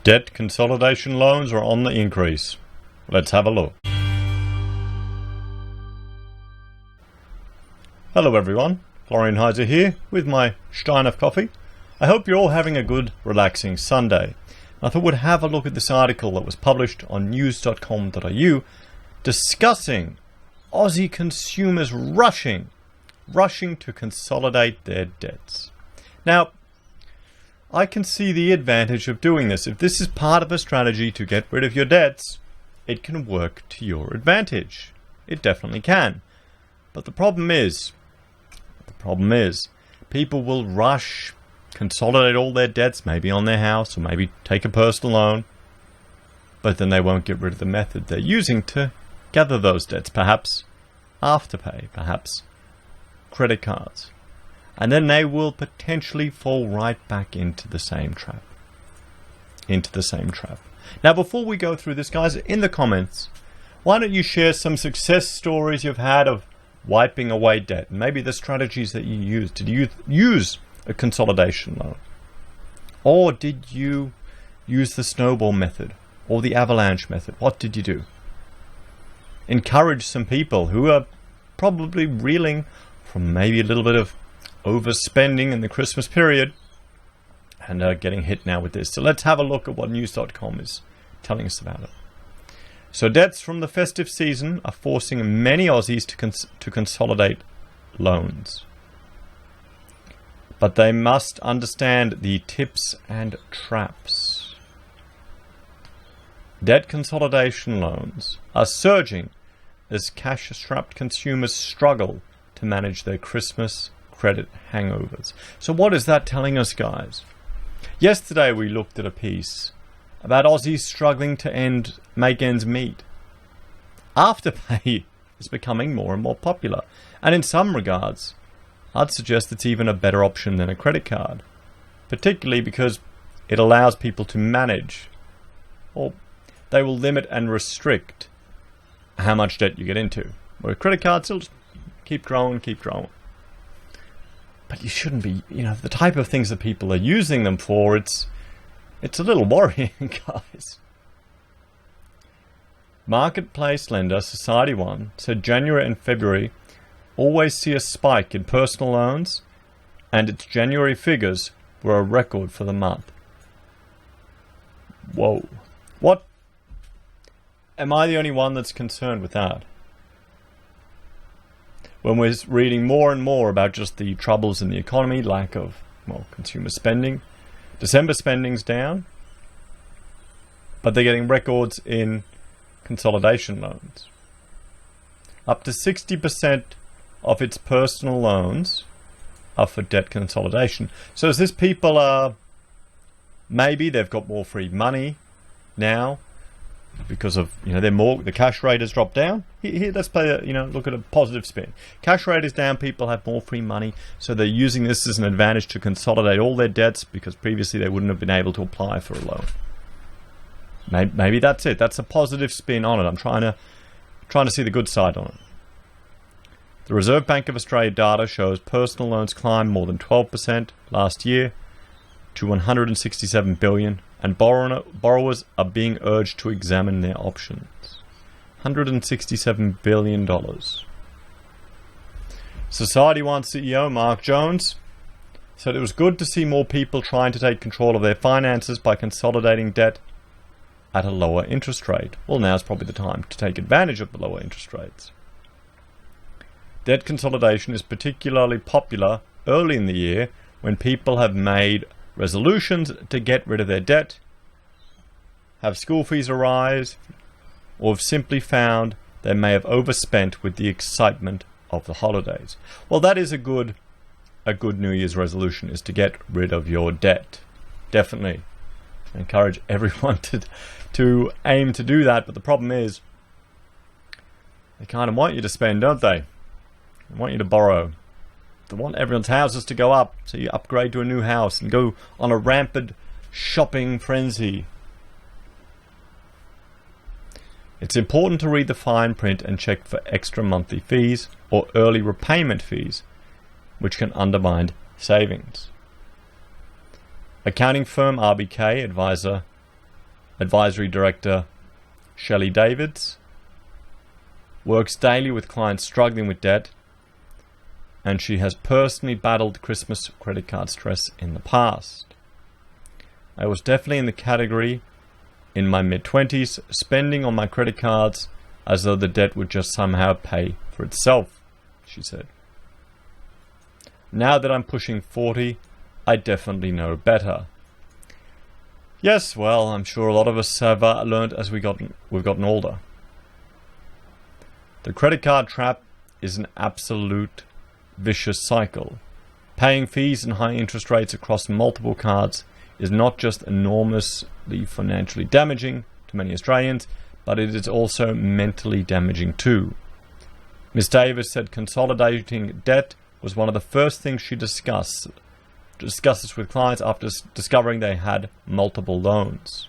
Debt consolidation loans are on the increase. Let's have a look. Hello everyone, Florian Heise here with my stein of coffee. I hope you're all having a good, relaxing Sunday. I thought we'd have a look at this article that was published on news.com.au discussing Aussie consumers rushing to consolidate their debts. Now, I can see the advantage of doing this. If this is part of a strategy to get rid of your debts, it can work to your advantage. It definitely can. But the problem is, people will rush, consolidate all their debts, maybe on their house or maybe take a personal loan, but then they won't get rid of the method they're using to gather those debts, perhaps Afterpay, perhaps credit cards. And then they will potentially fall right back into the same trap. Now, before we go through this, guys, in the comments, why don't you share some success stories you've had of wiping away debt? Maybe the strategies that you used. Did you use a consolidation loan? Or did you use the snowball method or the avalanche method? What did you do? Encourage some people who are probably reeling from maybe a little bit of overspending in the Christmas period and are getting hit now with this. So let's have a look at what news.com is telling us about it. So debts from the festive season are forcing many Aussies to consolidate loans. But they must understand the tips and traps. Debt consolidation loans are surging as cash-strapped consumers struggle to manage their Christmas credit hangovers. So what is that telling us, guys? Yesterday we looked at a piece about Aussies struggling to make ends meet. Afterpay is becoming more and more popular, and in some regards I'd suggest it's even a better option than a credit card, particularly because it allows people to manage, or they will limit and restrict how much debt you get into. Where credit cards will just keep growing. But you shouldn't be, the type of things that people are using them for, it's a little worrying, guys. Marketplace lender Society One said January and February always see a spike in personal loans, and its January figures were a record for the month. Whoa. What? Am I the only one that's concerned with that? When we're reading more and more about just the troubles in the economy, lack of, consumer spending. December spending's down, but they're getting records in consolidation loans. Up to 60% of its personal loans are for debt consolidation. So as this people are, maybe they've got more free money now, because of the cash rate has dropped down. Here, let's play look at a positive spin. Cash rate is down, people have more free money, so they're using this as an advantage to consolidate all their debts because previously they wouldn't have been able to apply for a loan. Maybe that's it. That's a positive spin on it. I'm trying to see the good side on it. The Reserve Bank of Australia data shows personal loans climbed more than 12% last year to 167 billion. And borrowers are being urged to examine their options. $167 billion. Society One CEO Mark Jones said it was good to see more people trying to take control of their finances by consolidating debt at a lower interest rate. Well, now's probably the time to take advantage of the lower interest rates. Debt consolidation is particularly popular early in the year when people have made resolutions to get rid of their debt, have school fees arise, or have simply found they may have overspent with the excitement of the holidays. Well, that is a good New Year's resolution, is to get rid of your debt. Definitely. I encourage everyone to aim to do that, but the problem is they kind of want you to spend, don't they? They want you to borrow. They want everyone's houses to go up, so you upgrade to a new house and go on a rampant shopping frenzy. It's important to read the fine print and check for extra monthly fees or early repayment fees, which can undermine savings. Accounting firm RBK advisor Advisory Director Shelley Davids works daily with clients struggling with debt, and she has personally battled Christmas credit card stress in the past. I was definitely in the category in my mid-20s, spending on my credit cards as though the debt would just somehow pay for itself, she said. Now that I'm pushing 40, I definitely know better. Yes, well, I'm sure a lot of us have learned as we've gotten older. The credit card trap is an absolute vicious cycle. Paying fees and high interest rates across multiple cards is not just enormously financially damaging to many Australians, but it is also mentally damaging too. Ms. Davis said consolidating debt was one of the first things she discusses with clients after discovering they had multiple loans.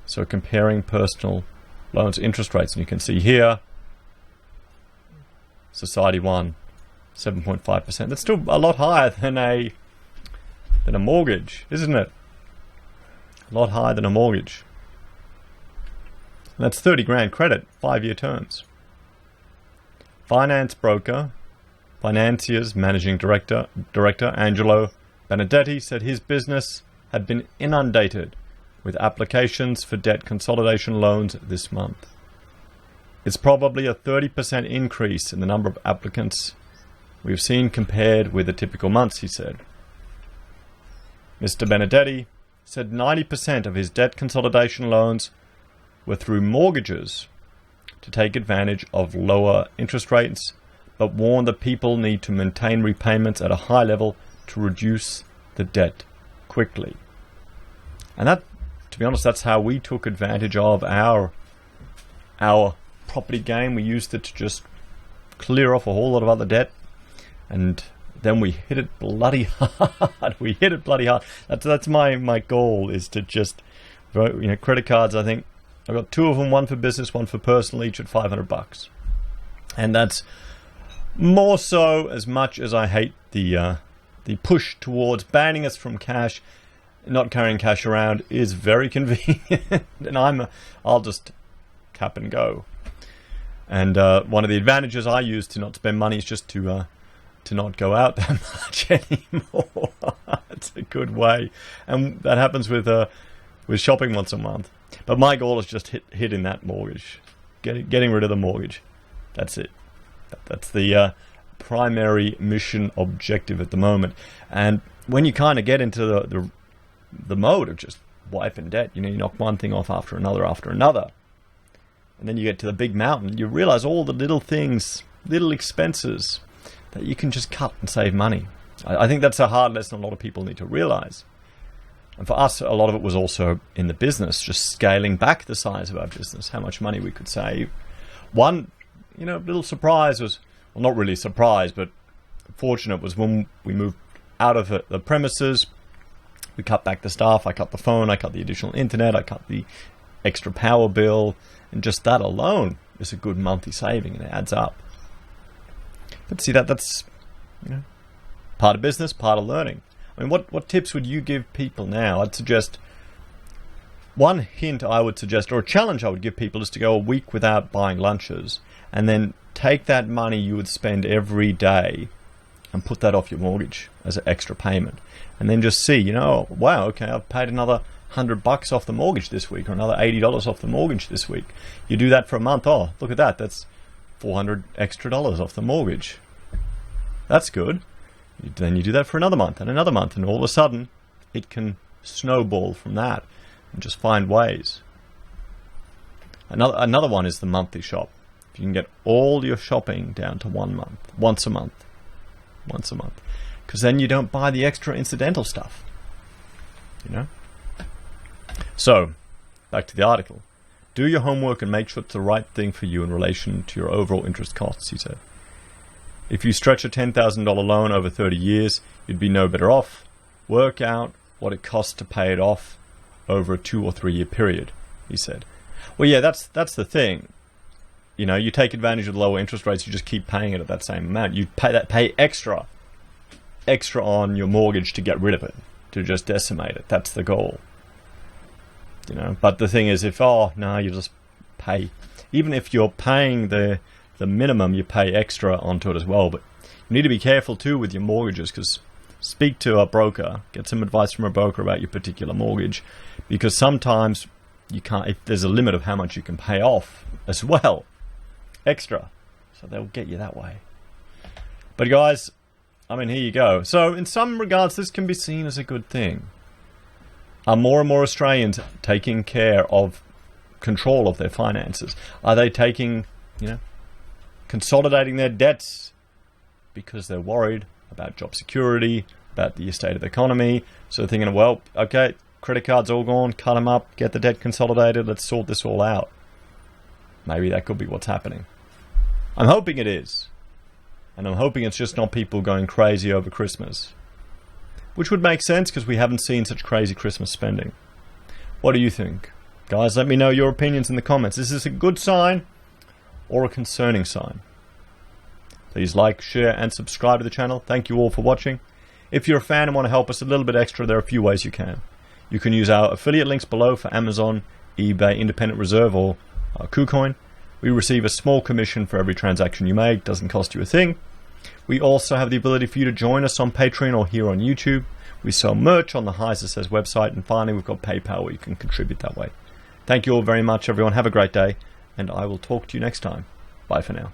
So comparing personal loans interest rates, and you can see here, Society 1, 7.5%. That's still a lot higher than a mortgage, isn't it? A lot higher than a mortgage. And that's 30 grand credit, 5-year terms. Finance broker, Financiers Managing Director Angelo Benedetti said his business had been inundated with applications for debt consolidation loans this month. It's probably a 30% increase in the number of applicants we've seen compared with the typical months, he said. Mr. Benedetti said 90% of his debt consolidation loans were through mortgages to take advantage of lower interest rates, but warned that people need to maintain repayments at a high level to reduce the debt quickly. And that, to be honest, that's how we took advantage of our property game. We used it to just clear off a whole lot of other debt, and then we hit it bloody hard. We hit it bloody hard. That's my goal, is to just, credit cards. I think I've got 2 of them, one for business, one for personal, each at $500. And that's more so, as much as I hate the push towards banning us from cash. Not carrying cash around is very convenient, and I'll just cap and go. And one of the advantages I use to not spend money is just to not go out that much anymore. It's a good way, and that happens with shopping once a month. But my goal is just hitting that mortgage, getting rid of the mortgage. That's it. That's the primary mission objective at the moment. And when you kind of get into the mode of just wiping debt, you knock one thing off after another, and then you get to the big mountain, you realize all the little things, little expenses that you can just cut and save money. I think that's a hard lesson a lot of people need to realize. And for us, a lot of it was also in the business, just scaling back the size of our business, how much money we could save. One, little surprise was, well, not really a surprise, but fortunate, was when we moved out of the premises, we cut back the staff, I cut the phone, I cut the additional internet, I cut the extra power bill, and just that alone is a good monthly saving, and it adds up. But see, that's part of business, part of learning. I mean, what tips would you give people now? I'd suggest, one hint I would suggest, or a challenge I would give people, is to go a week without buying lunches, and then take that money you would spend every day and put that off your mortgage as an extra payment. And then just see, wow, okay, I've paid another $100 off the mortgage this week, or another $80 off the mortgage this week. You do that for a month. Oh, look at that. That's $400 extra off the mortgage. That's good. Then you do that for another month, and all of a sudden it can snowball from that, and just find ways. Another one is the monthly shop. If you can get all your shopping down to once a month, because then you don't buy the extra incidental stuff. So, back to the article. Do your homework and make sure it's the right thing for you in relation to your overall interest costs, he said. If you stretch a $10,000 loan over 30 years, you'd be no better off. Work out what it costs to pay it off over a 2 or 3 year period, he said. Well, yeah, that's the thing. You take advantage of the lower interest rates, you just keep paying it at that same amount. You pay extra on your mortgage to get rid of it, to just decimate it. That's the goal. You know, but the thing is, if, oh, no, you just pay. Even if you're paying the minimum, you pay extra onto it as well. But you need to be careful, too, with your mortgages, because speak to a broker, get some advice from a broker about your particular mortgage, because sometimes you can't, there's a limit of how much you can pay off as well, extra. So they'll get you that way. But guys, I mean, here you go. So in some regards, this can be seen as a good thing. Are more and more Australians taking care of control of their finances? Are they taking, you know, consolidating their debts because they're worried about job security, about the state of the economy? So they're thinking, well, okay, credit cards all gone, cut them up, get the debt consolidated, let's sort this all out. Maybe that could be what's happening. I'm hoping it is. And I'm hoping it's just not people going crazy over Christmas. Which would make sense because we haven't seen such crazy Christmas spending. What do you think? Guys, let me know your opinions in the comments. Is this a good sign or a concerning sign? Please like, share, and subscribe to the channel. Thank you all for watching. If you're a fan and want to help us a little bit extra, there are a few ways you can. You can use our affiliate links below for Amazon, eBay, Independent Reserve, or Kucoin. We receive a small commission for every transaction you make. Doesn't cost you a thing. We also have the ability for you to join us on Patreon or here on YouTube. We sell merch on the HeiseSays website. And finally, we've got PayPal where you can contribute that way. Thank you all very much, everyone. Have a great day. And I will talk to you next time. Bye for now.